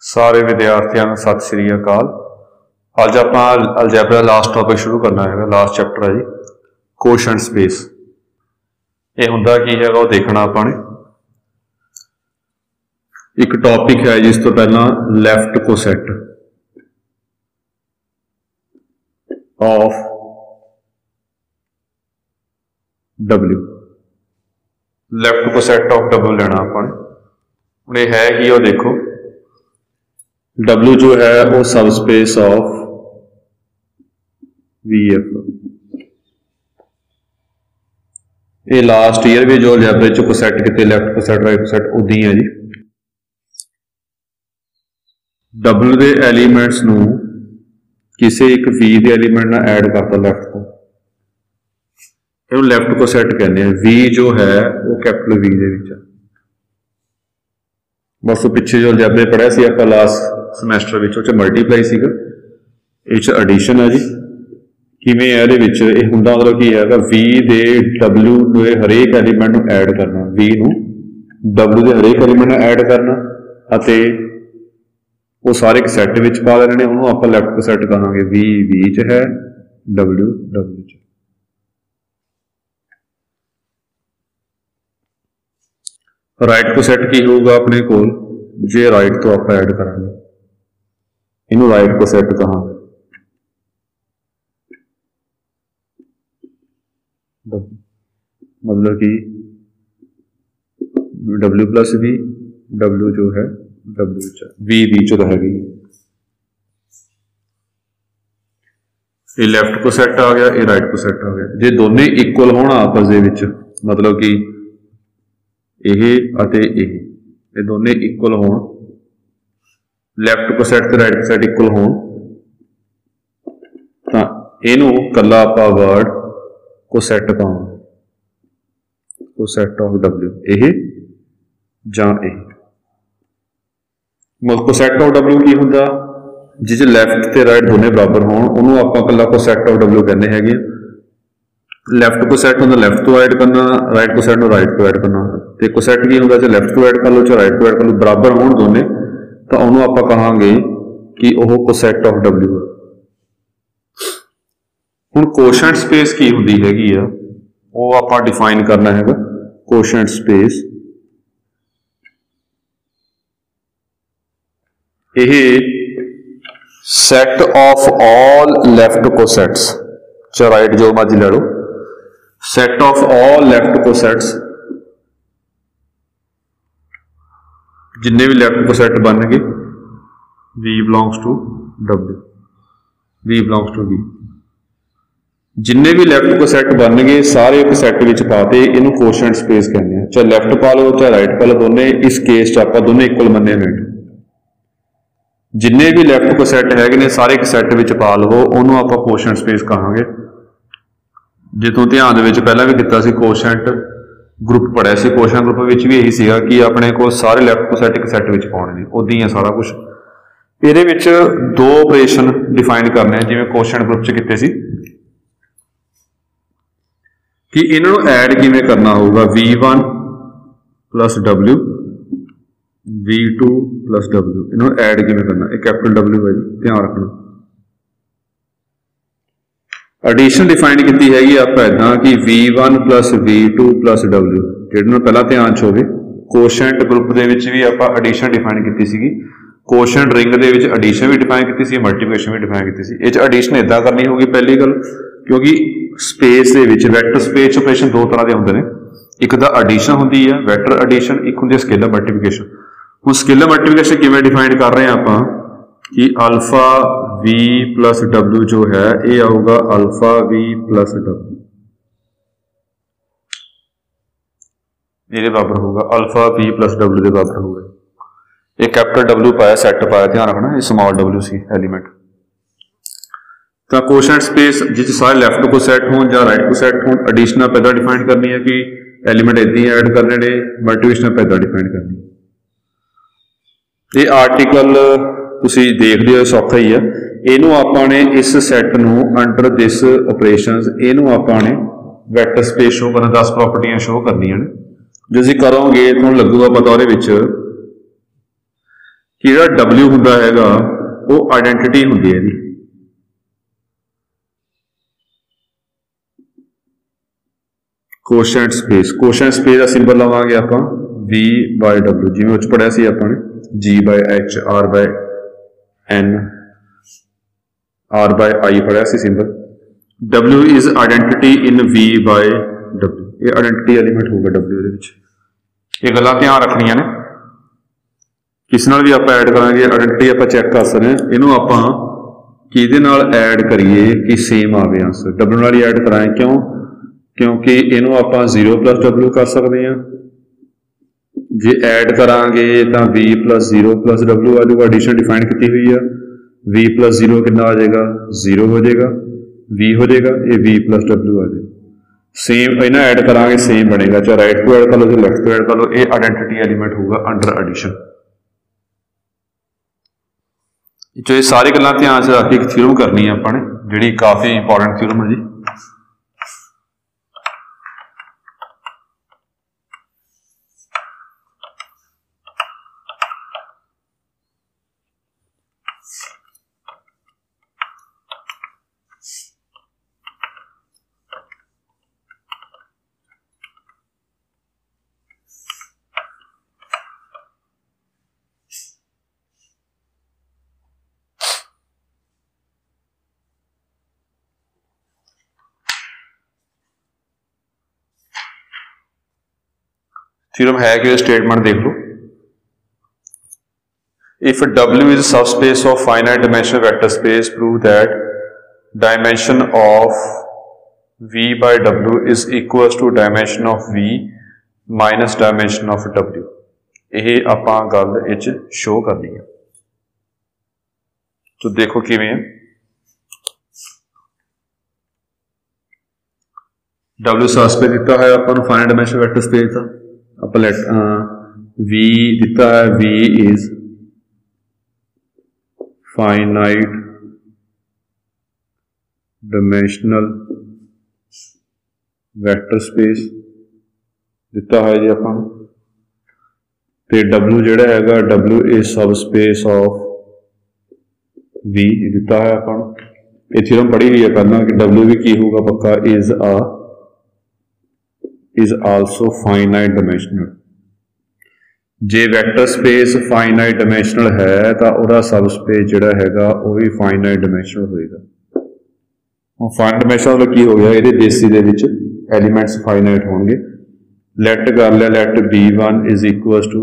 सारे विद्यार्थियों को सत श्री अकाल। अज आप अलजैबरा लास्ट टॉपिक शुरू करना है, लास्ट चैप्टर है जी कोशेंट स्पेस। ये हुंदा की है वो देखना आपने। एक टॉपिक है जिस तो पहला left coset of W, left coset of W लेना आपने। हुण ये है कि वो देखो W जो है वो सब स्पेस ऑफ VF। ये लास्ट ईयर भी जो अलजैबरे च कोसेट किते लैफ्ट कोसेट राइट कोसेट उदी है जी। W के एलीमेंट्स नू किसी एक V के एलीमेंट ना ऐड करता लैफ्ट को, ये लैफ्ट कोसेट कहते हैं। V जो है वो कैपिटल V दे विच। बस वो पिछे जो अलजैबरे पढ़िया सी आपां लास्ट ਸਮੈਸਟਰ ਵਿੱਚ ਉਹ ਚ ਮਲਟੀਪਲਾਈ ਸੀਗਾ, ਇਹ ਚ ਐਡੀਸ਼ਨ ਹੈ ਜੀ। ਕਿਵੇਂ ਹੈ ਇਹਦੇ ਵਿੱਚ ਇਹ ਹੁੰਦਾ, ਮਤਲਬ ਕੀ ਹੈਗਾ V ਦੇ W ਦੇ ਹਰੇਕ ਐਲੀਮੈਂਟ ਨੂੰ ਐਡ ਕਰਨਾ, V ਨੂੰ W ਦੇ ਹਰੇਕ ਐਲੀਮੈਂਟ ਨੂੰ ਐਡ ਕਰਨਾ ਅਤੇ ਉਹ ਸਾਰੇ ਇੱਕ ਸੈੱਟ ਵਿੱਚ ਪਾ ਦੇਣੇ ਨੇ। ਉਹਨੂੰ ਆਪਾਂ ਲੈਫਟ ਕੋਸੈਟ ਕਹਾਂਗੇ। V ਚ ਹੈ, W ਚ। ਰਾਈਟ ਕੋਸੈਟ ਕੀ ਹੋਊਗਾ ਆਪਣੇ ਕੋਲ, ਜੇ ਰਾਈਟ ਤੋਂ ਆਪਾਂ ਐਡ ਕਰਾਂਗੇ इनू राइट कोसेट कहांगे। मतलब कि W प्लस V, W जो है W V चो रहेगी। ये लैफ्ट कोसेट आ गया, ये राइट कोसेट आ गया। जे दोने इक्वल होना आपस दे विच, मतलब कि ये दोने इक्वल होण, लैफ्ट कोसेट ते राइट कोसेट इक्वल होण, तां इहनूं कल्ला आपां वर्ड कोसेट पावांगे, कोसेट ऑफ W ये जां ये। मतलब कोसेट ऑफ W की हुंदा, जिस लैफ्ट ते राइट दोने बराबर होण उहनूं आपां कल्ला कोसेट ऑफ W कहंदे हैगे। लैफ्ट कोसेट हुंदा लैफ्ट तो ऐड करना, राइट कोसेट नूं राइट तो ऐड करना। ते कोसेट की हुंदा, चाहे लैफ्ट तो ऐड कर लो चाहे राइट तो ऐड कर लो, बराबर होण दोने, तो उन्होंने आप कहांगे कि वह कोसेट ऑफ W है। हुण कोशेंट स्पेस की हुंदी हैगी आ, वो आप डिफाइन करना है। कोशेंट स्पेस ये set of all left cosets, चाहे राइट जो मर्जी ले लो, set of all left cosets, जिन्ने भी लैफ्ट कोसेट बन गए V belongs to W, V belongs to V। जिन्ने भी लैफ्ट कोसेट बन गए सारे एक सैट विच पाते, इनू कोशेंट स्पेस कहते हैं। चाहे लैफ्ट पा लो चाहे राइट पा लो, दोने इस केस च आपां दोने इक्वल मन्ने ने। जिन्ने भी लैफ्ट कोसेट हैगे ने सारे एक सैट विच पा लो, उन्होंने आपां कोशेंट स्पेस कहांगे। जे तूं ध्यान दे विच पहलां भी कीता सी कोशेंट ग्रुप पढ़िया सी, कोशेंट ग्रुप विच भी यही सीगा कि अपने को सारे लैफ्ट कोसेट एक सैट विच पाउणे ने, उदां ही है सारा कुछ। इहदे विच दो ऑपरेशन डिफाइन करने जिवें कोशेंट ग्रुप च कीते सी कि इन्हां नूं ऐड किवें करना होगा। V1 plus W, V2 plus W, इन्हां नूं ऐड किवें करना, ये कैपिटल W है जी, ध्यान रखना। एडिशन डिफाइन की हैगी आप इदा कि V1 plus V2 plus W, जिहड़े पहला ध्यान च होवे। कोशेंट ग्रुप दे विच भी आप एडिशन डिफाइन की सी, कोशेंट रिंग दे विच एडिशन भी डिफाइन की सी, मल्टीप्लिकेशन भी डिफाइन की सी। इह एडिशन इदा करनी होगी पहली गल, क्योंकि स्पेस दे विच वैक्टर स्पेस ऑपरेशन दो तरह के होंदे ने। एक दा एडिशन होंदी है वैक्टर एडिशन, एक होंदी है स्केलर मल्टीप्लिकेशन। हुण स्केलर मल्टीप्लिकेशन किवें डिफाइन कर रहे हैं आपां कि अल्फा V प्लस W जो है ये आऊगा अल्फा V प्लस W, ये बराबर होगा अल्फा V प्लस W के बराबर होगा। ये कैपिटल W पाया, सैट पाया, ध्यान रखना, ये स्मॉल W सी एलीमेंट। तो कोशेंट स्पेस जिस सारे लैफ्ट कोसेट हो या राइट कोसेट हो, एडिशनल पैदा डिफाइन करनी है कि एलीमेंट इदां ही ऐड करने ने, मल्टीप्लिकेशन पैदा डिफाइन करनी। ये आर्टिकल तुसीं देखदे हो सौखा ही है। इनू आपने इस सैट नू अंडर दिस ऑपरेशंस, इनू आपने वैक्टर स्पेस शो करना, 10 प्रॉपर्टियां शो करनियां ने। जो असीं करोगे तुहानूं लगूगा पता उहदे विच कि जिहड़ा W हुंदा हैगा वो आइडेंटिटी हुंदी है इहदी। कोशेंट स्पेस का सिंबल लवांगे आपां V बाय W, जिवें उच पढ़िया सी आपां ने G by H R by N R by I पढ़िया सी symbol. W is identity in V by W, ये आइडेंटिटी एलीमेंट होगा W दे विच। ये गल्लां ध्यान रखनियां ने, किस नाल भी आपां ऐड करांगे आइडेंटिटी आपां चैक कर सकते हैं। इहनूं आपां किहदे नाल ऐड करिए कि सेम आवे आंसर, W नाल ही ऐड कराएं। क्यों? क्योंकि इहनूं आपां 0 प्लस W कर सकते हैं, जे ऐड करांगे तो V प्लस 0 प्लस W आ जाऊगा। एडिशन डिफाइन की हुई है, V प्लस 0 कितना आ जाएगा 0 हो जाएगा, V हो जाएगा, ये V प्लस W आ जाएगा। सेम इन्हें ऐड करांगे सेम बनेगा, चाहे राइट टू ऐड कर लो चाहे लेफ्ट टू ऐड कर लो, ये आइडेंटिटी एलीमेंट होगा अंडर एडिशन। जो ये सारी गल्लां ध्यान से रख के एक थ्योरम करनी है अपने, जिहड़ी काफ़ी इंपॉर्टेंट थ्योरम है जी। थ्योरम है कि स्टेटमेंट देख लो। If W is subspace of finite dimensional vector space, prove that dimension of V by W is equals to dimension of V minus dimension of W। यही आपां गल इच शो करनी है। तो देखो किवें है, W सबस्पेस दिता है आपां नूं फाइनाइट डायमेंशनल वेक्टर स्पेस का, आप V दिता है V is finite dimensional vector space दिता है जी आपां, ते W जिहड़ा हैगा W इज सब स्पेस ऑफ V दिता है आपां। ये थ्योरम पढ़ी हुई है पहला कि W भी की होगा पक्का इज आल्सो फाइनाइट डायमेंशनल। जे वैक्टर स्पेस फाइनाइट डायमेंशनल है तो वह सब स्पेस जिहड़ा हैगा वो भी फाइनाइट डायमेंशनल होएगा। फाइनाइट डायमेंशनल मतलब की हो गया, ये बेसिस दे विच एलीमेंट्स फाइनाइट होंगे। लेट कर लिया, let B1 is equal to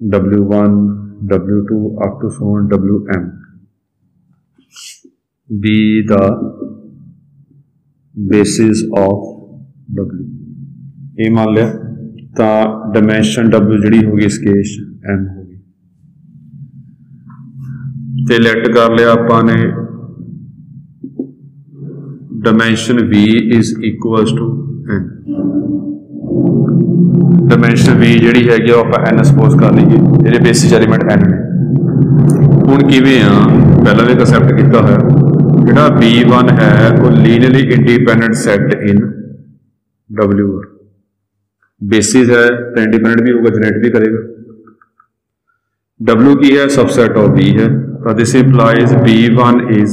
W1 W2 up to so on WM be the basis of W। ये मान लिया तो डायमेंशन W जी होगी इस केस M होगी, तो लेट कर लिया आपने dimension V is equal to N। Dimension V जी हैगी आप N सपोज कर लीजिए, ये बेसिस एलीमेंट N ने। हुण किवें आ पहला भी कंसैप्ट किया है, जिहड़ा B1 है वो linearly independent sat in W। Basis है तो इंडिपेंडेंट भी होगा, जनरेट भी करेगा। W की है सबसेट ऑफ V है, तो this implies B1 is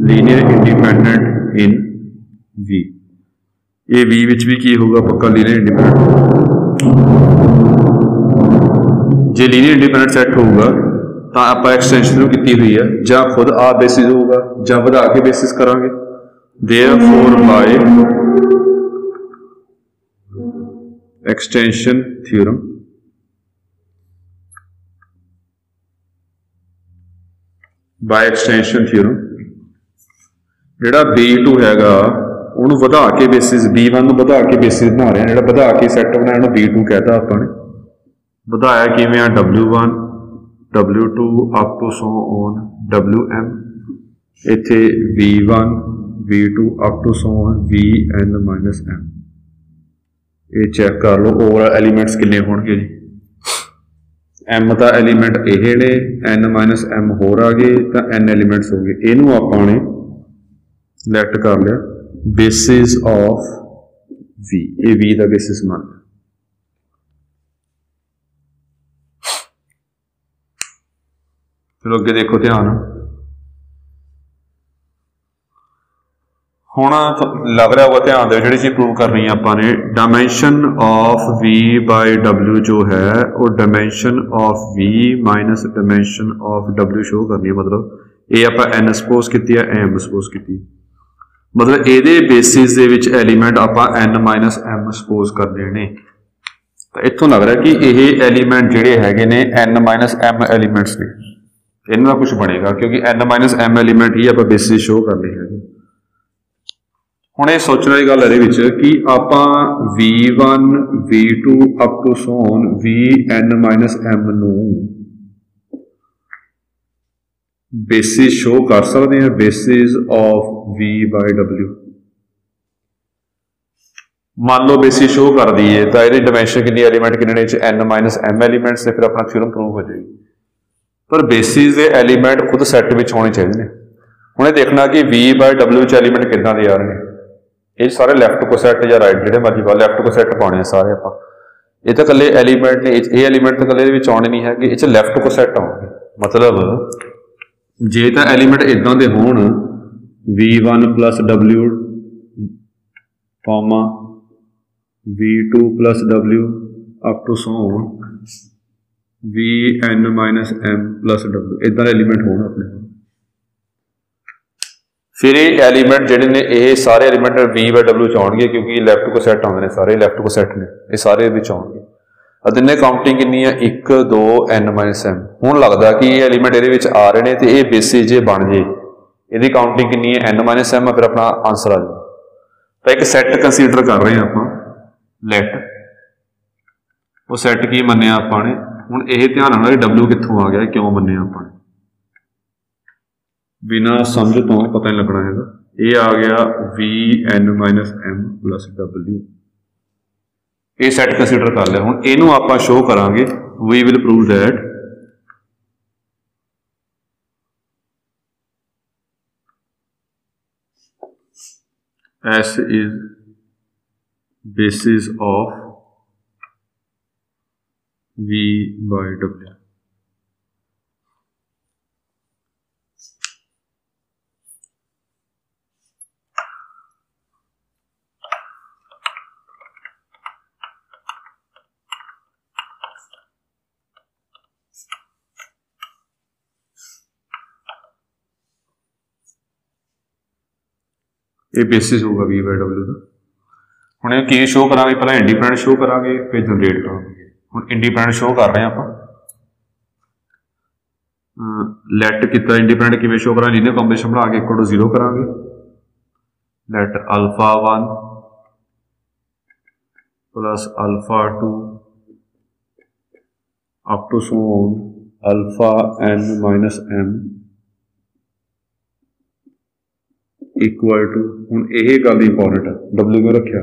linear independent in V। ये V विच भी की होगा पक्का लीनियर इंडिपेंडेंट। जे लीनियर इंडिपेंडेंट सैट होगा तो आप एक्सटेंशन की हुई है, ਜਾਂ खुद आ बेसिस होगा ਜਾਂ ਵਧਾ के बेसिस करांगे। देयरफॉर बाय एक्सटेंशन थ्योरम जिहड़ा B2 हैगा उन्होंने ਵਧਾ के बेसिस B1 ਨੂੰ ਵਧਾ के बेसिस बना रहे हैं, जिहड़ा ਵਧਾ के सैट बनाया उन्होंने B2 कहता आपने। ਵਧਾਇਆ किवें आ W1 W2 up to so on WM, इत्थे V1 V2 up to so on VN minus M। ये चेक कर लो ओवरऑल एलीमेंट्स किन्ने होणगे जी। M का एलीमेंट ये ने, N माइनस M होर आ गए तो N एलीमेंट्स हो गए। इनू आपने लेट कर लिया बेसिस ऑफ V, ये V का बेसिस मान लिया। चलो अगे देखो ध्यान। हुण लग रहा होगा ध्यान दे, जिहड़ी चीज़ प्रूव करनी है आपां ने, dimension of v by w जो है वो dimension of v minus dimension of w show करनी है। मतलब ये आपां n सपोज की है, m सपोज की, मतलब ये बेसिस दे विच एलीमेंट आपां n माइनस m सपोज करने ने। तो इत्थों लग रहा है कि ये एलीमेंट जिहड़े हैगे ने n माइनस m एलीमेंट्स ने, इन्हां दा कुछ बनेगा, क्योंकि n माइनस m एलीमेंट ही आपां बेसिस शो करने हैं। हुण ये सोचने वाली गल ये कि आपां v1 v2 up to Son vn minus m नूं बेसिस शो कर सकते हैं, basis of v by w। मान लो बेसिस शो कर दी है तो ये डायमेंशन कितनी एलीमेंट कितने n माइनस m एलीमेंट से, फिर अपना थ्योरम प्रूव हो जाएगी। पर बेसिस के एलीमेंट खुद सैट में होने चाहिए। हुणे देखना कि v बाय w एलीमेंट कितना दे आ रहे हैं। ये सारे लैफ्ट को सैट या राइट जो मर्जी पा, लैफ्ट को सैट पाने सारे आप। ये तो कले एलीमेंट ने, ये एलीमेंट तो कले आने नहीं है कि ये लैफ्ट को सैट आउगे। मतलब जे तो एलीमेंट इदां दे होण v1 plus w comma v2 plus w up to Son vn minus m plus w, इदां दे एलीमेंट होण अपने। फिर ये एलीमेंट जिहड़े ने ये सारे एलीमेंट v बाय w च आउणगे, क्योंकि लैफ्ट को सैट आउंदे ने, सारे लैफ्ट को सैट ने, ये सारे विच आउणगे। अदिन्ने काउंटिंग कितनी है 1 2 n माइनस m। हुण लगदा कि ये एलीमेंट इहदे विच आ रहे हैं तो ये बेसिस जे बन जे, इहदी काउंटिंग कितनी है n माइनस m, फिर अपना आंसर आ जाए। तो एक सैट कंसीडर कर रहे हैं आपां, लैट वो सैट की मन्निया आपां ने। हुण ये ध्यान रखना कि w कित्थों आ गया, क्यों मन्निया आपां ने, बिना समझ तो पता नहीं लगना है। ये आ गया vn minus m plus w, ये सैट कंसीडर कर लिया। हुण इहनूं आपां शो करांगे, we will prove that S is basis of v by w। ये बेसिस होगा v बाय w का। हुण की शो करांगे, पहले इंडिपेंडेंट शो करांगे, फिर जनरेट करांगे। हुण इंडिपेंडेंट शो कर रहे हैं आप, लैट कितना इंडिपेंडेंट किवें शो करा, लीनियर कॉम्बिनेशन बना के इक्वल टू 0 करांगे। Let alpha 1 plus alpha 2 up to Son alpha n minus m equal to, हुण यह गल इंपॉर्टेंट है, w क्यों रखा,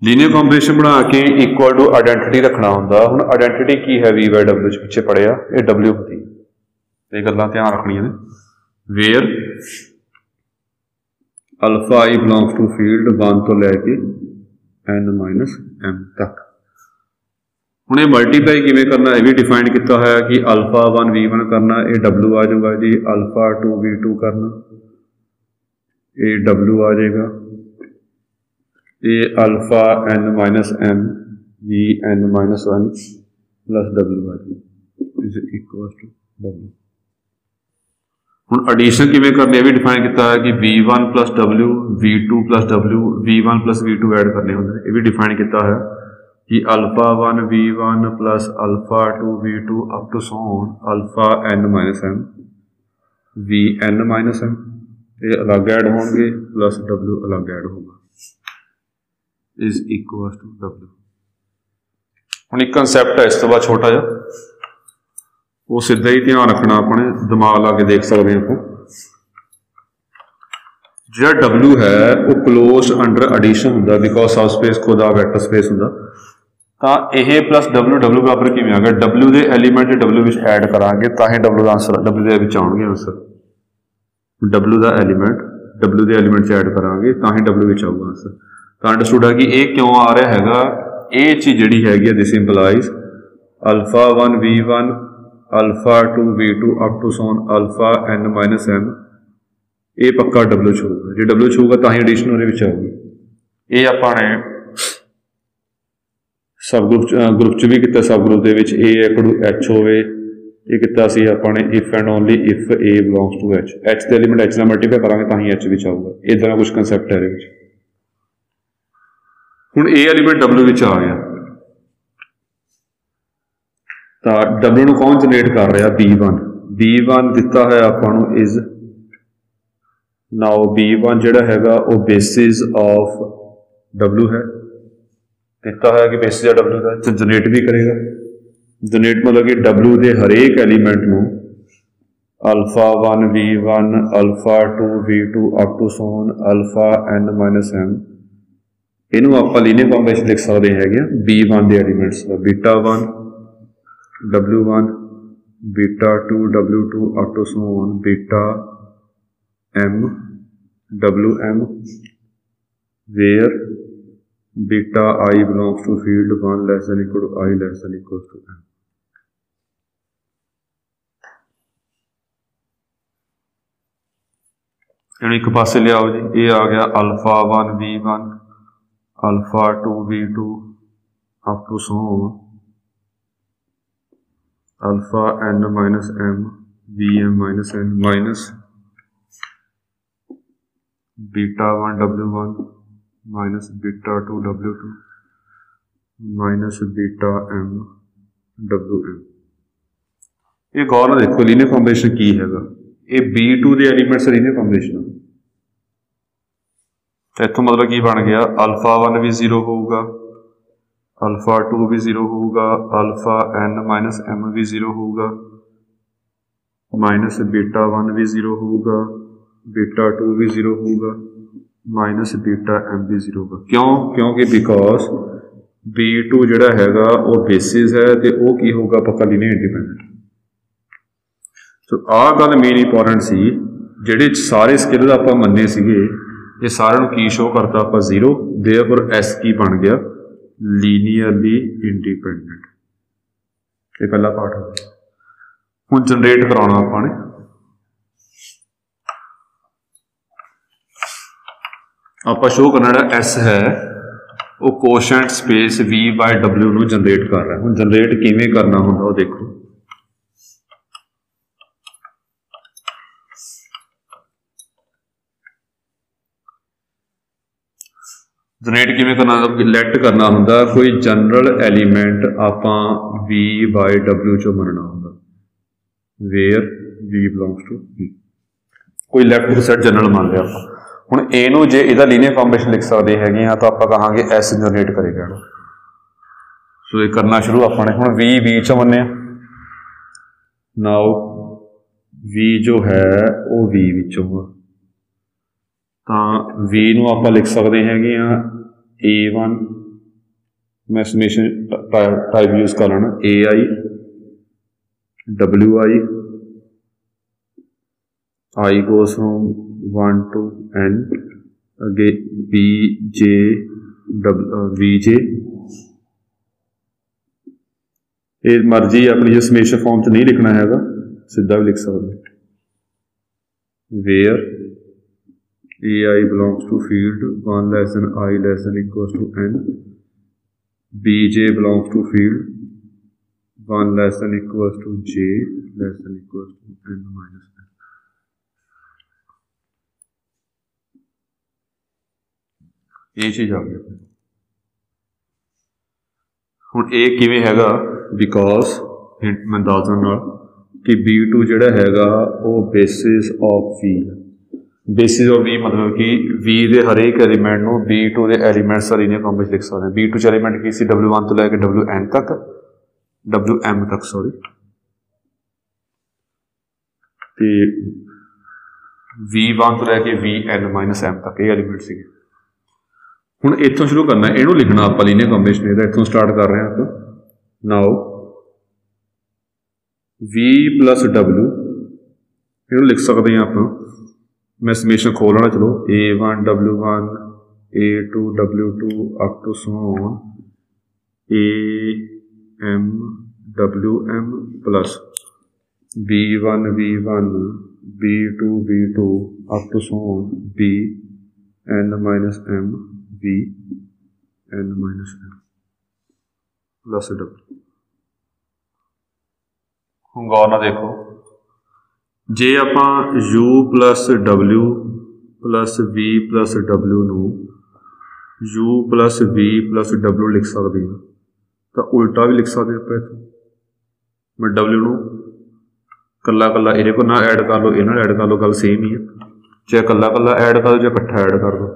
लीनियर कॉम्बिनेशन बना के इक्वल टू आइडेंटिटी रखना होंदा। हुण आइडेंटिटी की है v बाय w पिछे पढ़िया, ये w होती, ये गल्लां ध्यान रखनियां ने। Where alpha i belongs to field 1 तो लैके n माइनस m तक। हुण ये मल्टीप्लाई किवें करना, ये भी डिफाइन किया है कि अल्फा 1 v1 करना, ये w आ जाऊगा जी, अल्फा 2 v2 करना, ये w आ जाएगा, ये alpha n minus m v n minus 1 plus w आ जाएगा इज इक्वल टू w। हुण एडिशन किवें करनी, भी डिफाइन किया है कि v1 plus w v2 plus w v1 plus v2 add करने होंगे। ये भी डिफाइन किया है कि alpha 1 v1 plus alpha 2 v2 up to Son alpha n minus m v n minus m, ये अलग ऐड होंगे, प्लस w अलग ऐड होगा, इज इक्वल टू w। हुण एक कंसैप्ट है इस तो बाद छोटा जा, वो सीधा ही ध्यान रखना, अपने दिमाग ला के देख सकते हैं आप। जो w है वो क्लोज अंडर एडिशन होंगे, बिकॉज सब स्पेस खुद आ वैक्टर स्पेस होंगे। तो यह प्लस w बराबर किवें आ गया, w के एलीमेंट w विच ऐड करांगे तो ही w का आंसर w के विच आउणगे आंसर। w का एलीमेंट w के एलीमेंट ऐड करांगे तो ही w विच आऊगा आंसर। तो अंडरस्टूड है कि ये क्यों आ रहा है, ये चीज़ जी हैगी, this implies alpha 1 v1 alpha two V2 up to Son alpha n minus m, ये पक्का W च होगा। जो W च होगा तो ही एडिशन उहदे आऊगी। ये आपाने सब ग्रुप च भी किया, सब ग्रुप के A इक्वल टू H होवे, ये किया सी आपाने if and only if A belongs to H। H के एलीमेंट H नाल मल्टीप्लाई करांगे तो ही H भी आऊगा। इदां दा कुछ कंसैप्ट है इहदे विच। हुण A एलीमेंट W विच आ गया तो W नूं कौन जनरेट कर रहा? B1 दिता है आपां नूं इज नाउ B1 जिहड़ा हैगा वो बेसिस ऑफ W है, दिता है कि बेसिस ऑफ W का जनरेट भी करेगा। जनरेट मतलब कि W के हरेक एलीमेंट नूं alpha 1 V1 alpha 2 V2 up to Son alpha n minus m, इनू आप लीनियर कॉम्बिनेशन लिख सकते हैं B1 के एलीमेंट्स का, beta 1 W1 beta 2 W2 up to so on beta m Wm, where beta I belongs to field 1 less than equal to I less than equal to m। एक पासे लियाओ जी, ये आ गया alpha 1 V1 alpha 2 V2 up to Son alpha n minus m Vm minus n minus beta 1 W1 minus beta 2 W2 minus beta m Wm। ये गौर नाल देखो लीनियर कॉम्बिनेशन की हैगा, ये B2 के एलीमेंट्स लीनियर कॉम्बिनेशन। तो इत्थों मतलब की बन गया अल्फा 1 भी 0 होगा, अल्फा 2 भी 0 होगा, अल्फा n माइनस m भी 0 होगा, माइनस बीटा 1 भी 0 होगा, बीटा 2 भी 0 होगा, माइनस बीटा m भी 0 होगा। क्यों? क्योंकि बिकॉज B2 जिहड़ा हैगा वो बेसिस है तो वो की होगा पक्का लीनियर इंडिपेंडेंट। तो आ गल मेन इंपॉर्टेंट सी, जिहड़े सारे स्केलर आपां मन्ने सीगे ये सारिआं नूं की शो करता आपां 0, देयरफॉर S की बन गया लीनियरली इंडिपेंडेंट। ये पहला पार्ट हो गया। हुण जनरेट कराउणा आपां ने, आपां शो करना जिहड़ा S है वो quotient space V by W नूं जनरेट कर रहा है। हुण जनरेट किवें करना हुंदा वो देखो। जनरेट किवें करना, लैट करना हुंदा कोई जनरल एलीमेंट आपां V बाय W चो मनना हुंदा, where V belongs to V। कोई लैफ्ट सैट जनरल मान लिया आपां। हुण ए नूं जे इहदा लीनियर कॉम्बिनेशन लिख सकते हैं तो आपां कहांगे S जनरेट करेगा। सो ये करना शुरू आपां ने। हुण V चो मन्निया, नाउ V जो है वो V विचों तो V नूं आपां लिख सकते हैं A1, मैं समेशन टाइप यूज कर लेना AI WI, I goes from 1 to N, again BJ VJ। ये मर्जी अपनी जो समेशन फॉर्म च नहीं लिखना हैगा, सीधा भी लिख सकते, where AI belongs to field 1 less than I less than equals to N, BJ belongs to field 1 less than equals to J less than equals to N minus N। ये चीज आ गई। हुण ये किवें हैगा, बिकॉज हिंट मैं दस दिना कि B2 जिहड़ा हैगा वो basis of V, basis of V मतलब कि V के हरेक एलीमेंट नूं B2 के एलीमेंट्स का लीनियर कॉम्बिनेशन लिख सकते हैं। B2 च एलीमेंट की सी W1 तो लैके WN तक, WM तक सॉरी, ते V1 तो लैके VN माइनस M तक ये एलीमेंट सी। हुण इत्थों शुरू करना, इहनूं लिखना आपां लीनियर कॉम्बिनेशन, इहदा इत्थों स्टार्ट कर रहे हैं आपां। नाउ V प्लस W इहनूं लिख सकते हैं आपां, मैं समेशन खोल लेना, चलो A1 W1 A2 W2 up to so on AM WM plus V1 V2 V2 up to so on Vn minus m Vn minus m plus W। ਹੁਣ ਗੌਰ ਨਾਲ ਦੇਖੋ, जे ਆਪਾਂ U plus W plus V plus W ਨੂੰ U plus V plus W लिख सकते हैं, तो उल्टा भी लिख सकते हैं। इतों मैं W ਨੂੰ कला कला ये को ना ऐड कर लो, ये ऐड कर लो, गल सेम ही है। चाहे कला कला ऐड कर दो, चाहे इकट्ठा ऐड कर दो।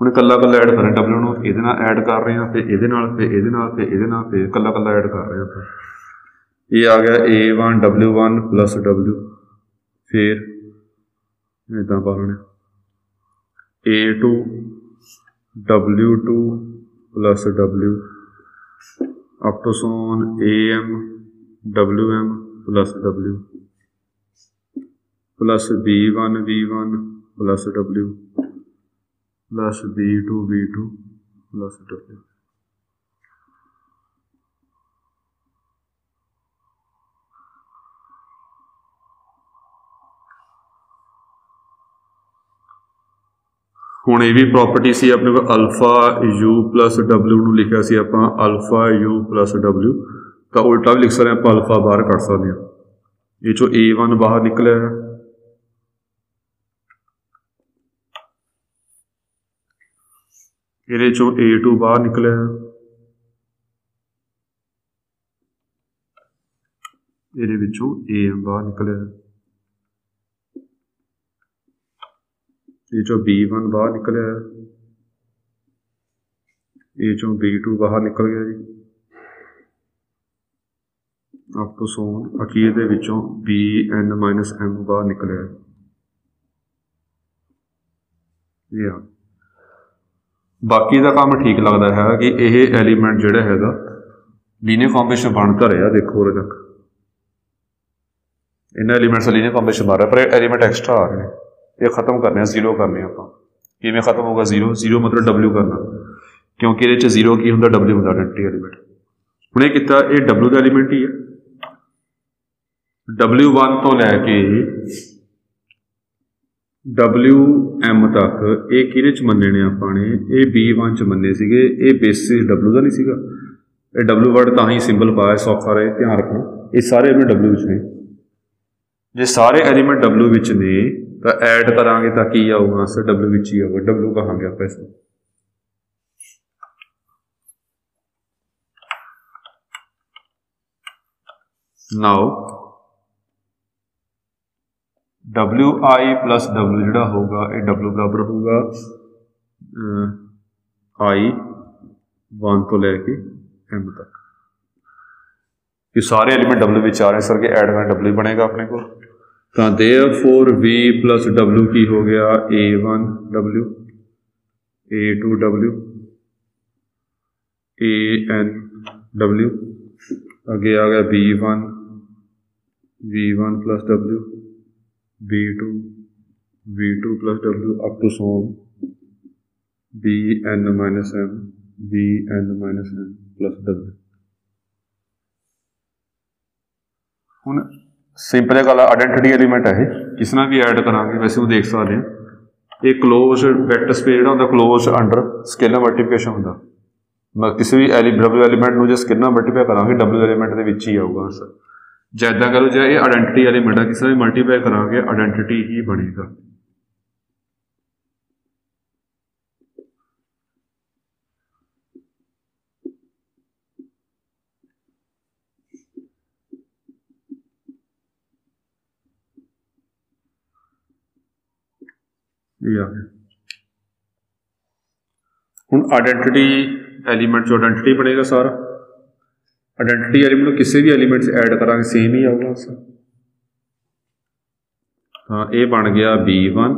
हम कला कला ऐड कर रहे W ਨੂੰ ਇਹਦੇ ਨਾਲ ऐड कर रहे हैं, फिर ਇਹਦੇ ਨਾਲ, फिर ਇਹਦੇ ਨਾਲ, फिर ਇਹਦੇ ਨਾਲ, फिर कला कला ऐड कर रहे हैं। फिर ये आ गया A1 W1 प्लस W, फिर इदा पा लेने A2 W2 plus W up to so on AM WM plus W plus V1 plus W plus V2 plus W। हुण ये भी प्रॉपर्टी सी अपने को अल्फा U प्लस W नूं लिखिया सी आपां अल्फा U प्लस W, तो उल्टा भी लिख सकते हैं, आप अल्फा बाहर कट सकते हैं। ये चो A1 बाहर निकलिया है, ये चो A2 बाहर निकलिया है, ये विचों AM बाहर निकलिया है, ये चो B1 बाहर निकलिया है, ये चो B2 बाहर निकल गया जी, अप टू सो ऑन अखीर दे विचों Vn माइनस M बाहर निकलिया है। ये बाकी का काम ठीक लगता है कि यह एलीमेंट जोड़ा है लीनियर कॉम्बिनेशन बनता रहा। देखो उरे तक इन्हें एलीमेंट्स लीनियर कॉम्बिनेशन बन रहा, पर एलीमेंट एक्सट्रा आ रहे हैं, ये खत्म करने, जीरो करने। आप किमें खत्म होगा, जीरो, जीरो मतलब W करना, क्योंकि ये जीरो की होंगे W होंगे आइडेंटिटी एलीमेंट। हुण ये किता, ये W का एलीमेंट ही है, W1 तो लैके WM तक ये किहदे च मन्ने ने आपां ने, ये B1 च मन्ने सीगे, ये बेसिस W का नहीं सीगा। ये W वर्ड तां ही सिंबल पाया, सौखा रहे, ध्यान रखना। ये सारे एलीमेंट W विच ने, जे सारे एलीमेंट W विच ने तो ऐड करांगे तो की आऊगा आंसर, W विच ही आऊगा, W कहांगे आप इसमें। नाउ WI प्लस W जोड़ा होगा, ये W बराबर होगा I1 तो लैके M तक। ये सारे एलिमेंट W विच आ रहे हैं सर, के ऐड करना W बनेगा अपने को। तो देयरफॉर V प्लस W की हो गया A1 W, A2 W, AN W, आगे आ गया V1 plus W, V2 plus W up to so Vn minus M plus W। हुण सिंपल गल आइडेंटिटी एलीमेंट है, किस ना भी ऐड करांगे, वैसे वो देख सकते हैं। ये क्लोज वैक्टर स्पेस जो होंगे क्लोज अंडर स्केलर मल्टीप्लिकेशन होंगे। मैं किसी भी W एलीमेंट में जो स्केलर मल्टीप्लाई करांगे W एलीमेंट के विच ही आऊगा आंसर। जैदा करो जो ये आइडेंटिटी एलीमेंट है, किसी भी मल्टीप्लाई करांगे आइडेंटिटी ही बनेगा। हुण आइडेंटिटी एलीमेंट जो आइडेंटिटी बनेगा सारा, आइडेंटिटी एलीमेंट किसी भी एलीमेंट से ऐड करांगे सेम ही आऊगा आंसर। हाँ ये बन गया B1,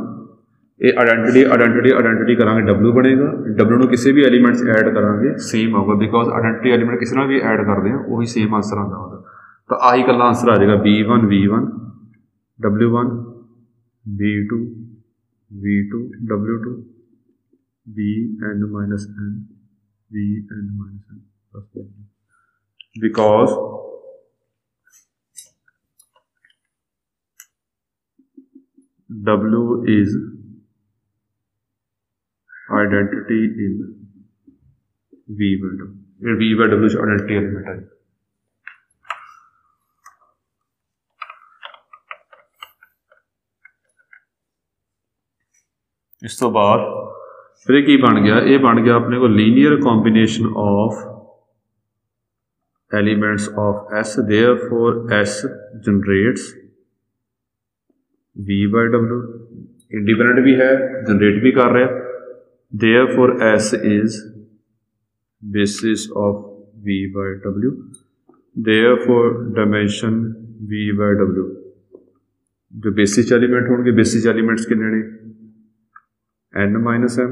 ये आइडेंटिटी करांगे W बनेगा, W ਨੂੰ किसी भी एलीमेंट से ऐड करांगे सेम आऊगा, बिकॉज आइडेंटिटी एलीमेंट किसी ना भी ऐड करते हैं वही सेम आंसर आता होगा। तो आही कला आंसर आ जाएगा B1 W1 V2 W2 Vn minus N plus W, because W is identity in V by W. ये V by W identity element है। इस तो बाद फिर की बन गया, ये बन गया अपने को linear combination of elements of S, therefore S generates V by W, independent भी है, जनरेट भी कर रहा है, therefore S is basis of V by W, therefore dimension V by W, जो बेसिस एलिमेंट होंगे, बेसिस एलिमेंट्स कितने ने n minus m,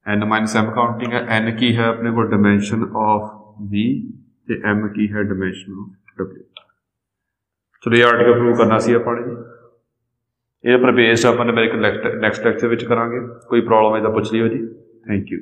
n minus m counting है, n की है अपने को डायमेंशन ऑफ v ते m की है डायमेंशन ऑफ w। चलो ये आर्टिकल प्रूव करना सी अपन जी, ये पर बेस्ड अपन मेरे नेक्स्ट लेक्चर विच करांगे। कोई प्रॉब्लम है तो पूछ लियो जी। Thank you.